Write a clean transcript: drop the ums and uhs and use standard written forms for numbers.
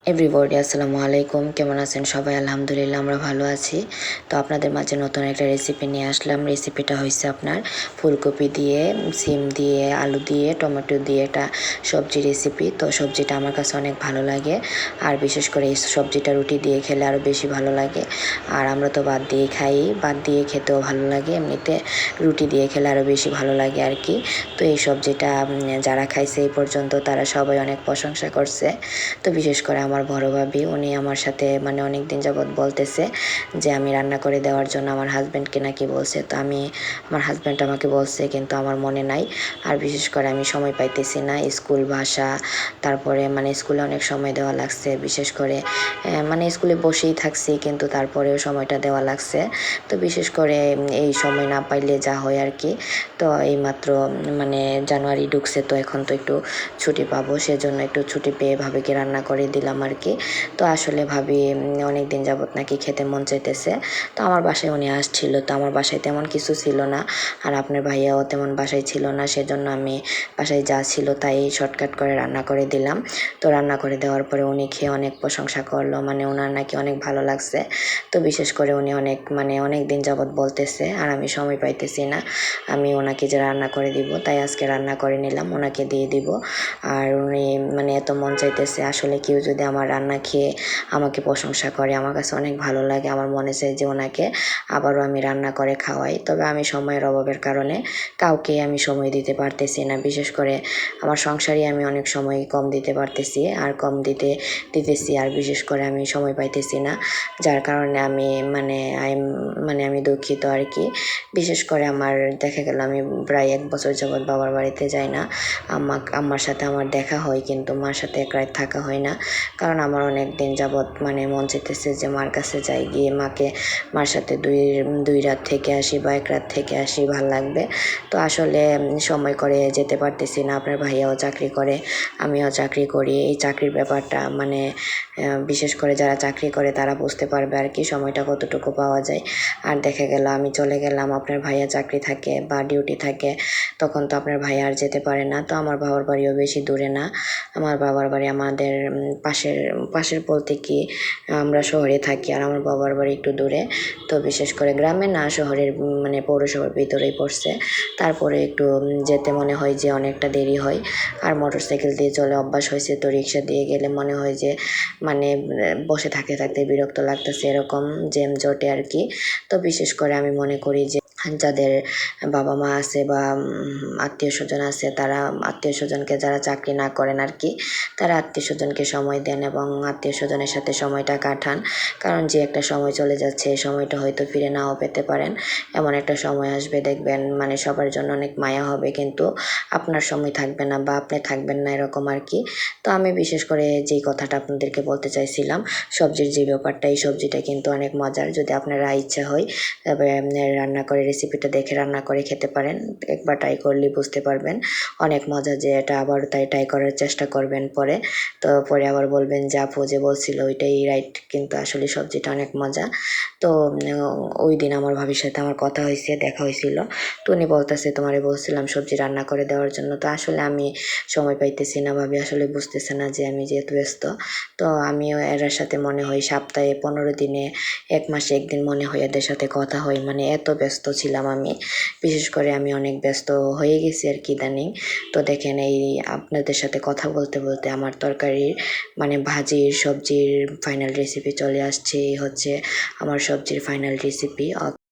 Everybody আসসালামু আলাইকুম, কেমন আছেন সবাই? আলহামদুলিল্লাহ আমরা ভালো আছি। তো আপনাদের মাঝে নতুন একটা রেসিপি নিয়ে আসলাম। রেসিপিটা হয়েছে আপনার ফুলকপি দিয়ে, সিম দিয়ে, আলু দিয়ে, টমেটো দিয়ে একটা সবজি রেসিপি। তো সবজিটা আমার কাছে অনেক ভালো লাগে, আর বিশেষ করে এই সবজিটা রুটি দিয়ে খেলে আরও বেশি ভালো লাগে। আর আমরা তো ভাত দিয়ে খাই, ভাত দিয়ে খেতেও ভালো লাগে, এমনিতে রুটি দিয়ে খেলে আরও বেশি ভালো লাগে আর কি। তো এই সবজিটা যারা খাইছে এই পর্যন্ত তারা সবাই অনেক প্রশংসা করছে। তো বিশেষ করে আমার বড় ভাবি, উনি আমার সাথে মানে অনেক দিন যাবৎ বলতেছে যে আমি রান্না করে দেওয়ার জন্য আমার হাজব্যান্ডকে নাকি বলছে। তো আমার হাজব্যান্ড আমাকে বলছে, কিন্তু আমার মনে নাই। আর বিশেষ করে আমি সময় পাইতেছি না, স্কুল বাসা, তারপরে মানে স্কুলে অনেক সময় দেওয়া লাগছে। বিশেষ করে মানে স্কুলে বসেই থাকছি, কিন্তু তারপরেও সময়টা দেওয়া লাগছে। তো বিশেষ করে এই সময় না পাইলে যা হয় আর কি। তো এইমাত্র মানে জানুয়ারি ঢুকছে, তো এখন তো একটু ছুটি পাবো, সেজন্য একটু ছুটি পেয়ে ভাবিকে রান্না করে দিলাম আর কি। তো আসলে ভাবি অনেক দিন যাবত নাকি খেতে মন চাইতেছে। তো আমার বাসায় উনি আসছিল, তো আমার বাসায় তেমন কিছু ছিল না, আর আপনার ভাইয়াও তেমন বাসায় ছিল না, সেজন্য আমি বাসায় যা ছিল তাই শর্টকাট করে রান্না করে দিলাম। তো রান্না করে দেওয়ার পরে উনি খেয়ে অনেক প্রশংসা করলো, মানে ওনার নাকি অনেক ভালো লাগছে। তো বিশেষ করে উনি অনেক দিন যাবৎ বলতেছে, আর আমি সময় পাইতেছি না, আমি ওনাকে যে রান্না করে দিব, তাই আজকে রান্না করে নিলাম, ওনাকে দিয়ে দিব। আর উনি মানে এত মন চাইতেছে, আসলে কেউ যদি আমার রান্না খেয়ে আমাকে প্রশংসা করে আমার কাছে অনেক ভালো লাগে। আমার মনে চায় যে ওনাকে আবারও আমি রান্না করে খাওয়াই। তবে আমি সময়ের অভাবের কারণে কাউকে আমি সময় দিতে পারতেছি না। বিশেষ করে আমার সংসারে আমি অনেক সময় কম দিতে পারতেছি, আর কম দিতেছি, আর বিশেষ করে আমি সময় পাইতেছি না, যার কারণে আমি আমি দুঃখিত আর কি। বিশেষ করে আমার দেখা গেল আমি প্রায় 1 বছর যাবৎ বাবার বাড়িতে যাই না। আম্মার সাথে আমার দেখা হয়, কিন্তু মার সাথে এক রাত থাকা হয় না, কারণ আমার অনেক দিন যাবৎ মানে মন চাইতেছে যে মার কাছে যাই, গিয়ে মার সাথে দুই রাত থেকে আসি বা 1 রাত থেকে আসি, ভাল লাগবে। তো আসলে সময় করে যেতে পারতেছি না। আপনার ভাইয়াও চাকরি করে, আমিও চাকরি করি। এই চাকরির ব্যাপারটা মানে বিশেষ করে যারা চাকরি করে তারা বুঝতে পারবে আর কি সময়টা কতটুকু পাওয়া যায়। আর দেখা গেল আমি চলে গেলাম, আপনার ভাইয়া চাকরি থাকে বা ডিউটি থাকে, তখন তো আপনার ভাইয়া আর যেতে পারে না। তো আমার বাবার বাড়িও বেশি দূরে না, আমার বাবার বাড়ি আমাদের পাশের বলতে কি আমরা শহরে থাকি, আর আমার বাবার বাড়ি একটু দূরে। তো বিশেষ করে গ্রামে না, শহরের মানে পৌরসভার ভিতরেই পড়ছে। তারপরে একটু যেতে মনে হয় যে অনেকটা দেরি হয়, আর মোটরসাইকেল দিয়ে চলে অভ্যাস হয়েছে, তো রিক্সা দিয়ে গেলে মনে হয় যে মানে বসে থাকতে থাকতে বিরক্ত লাগতেছে, এরকম জ্যাম জটে আর কি। তো বিশেষ করে আমি মনে করি যে যাদের বাবা মা আছে বা আত্মীয় স্বজন আছে, তারা আত্মীয় স্বজনকে যারা চাকরি না করেন আর কি, তারা আত্মীয় স্বজনকে সময় দেন এবং আত্মীয় স্বজনের সাথে সময়টা কাটান। কারণ যে একটা সময় চলে যাচ্ছে, এই সময়টা হয়তো ফিরে নাও পেতে পারেন। এমন একটা সময় আসবে, দেখবেন মানে সবার জন্য অনেক মায়া হবে, কিন্তু আপনার সময় থাকবে না বা আপনি থাকবেন না, এরকম আর কি। তো আমি বিশেষ করে যেই কথাটা আপনাদেরকে বলতে চাইছিলাম, সবজির যে ব্যাপারটা, এই সবজিটা কিন্তু অনেক মজার। যদি আপনারা ইচ্ছা হয় তবে রান্না করে রেসিপিটা দেখে রান্না করে খেতে পারেন, একবার ট্রাই করলেই বুঝতে পারবেন অনেক মজা। যে এটা আবারও তাই ট্রাই করার চেষ্টা করবেন পরে, তো পরে আবার বলবেন যে আপু যে বলছিল ওইটাই রাইট, কিন্তু আসলে সবজিটা অনেক মজা। তো ওই দিন আমার ভাবির সাথে আমার কথা হয়েছে, দেখা হয়েছিল। তো উনি বলতেছে তোমারে বলছিলাম সবজি রান্না করে দেওয়ার জন্য, তো আসলে আমি সময় পাইতেছি না, ভাবি আসলে বুঝতেছে না যে আমি যেহেতু ব্যস্ত। তো আমিও এর সাথে মনে হয় সপ্তাহে 15 দিনে 1 মাসে 1 দিন মনে হয় এদের সাথে কথা হয়, মানে এত ব্যস্ত ছিলাম আমি। বিশেষ করে আমি অনেক ব্যস্ত হয়ে গেছি আর কি ইদানিং। তো দেখেন এই আপনাদের সাথে কথা বলতে বলতে আমার তরকারির মানে ভাজির সবজির ফাইনাল রেসিপি চলে আসছে। এই হচ্ছে আমার সবজির ফাইনাল রেসিপি।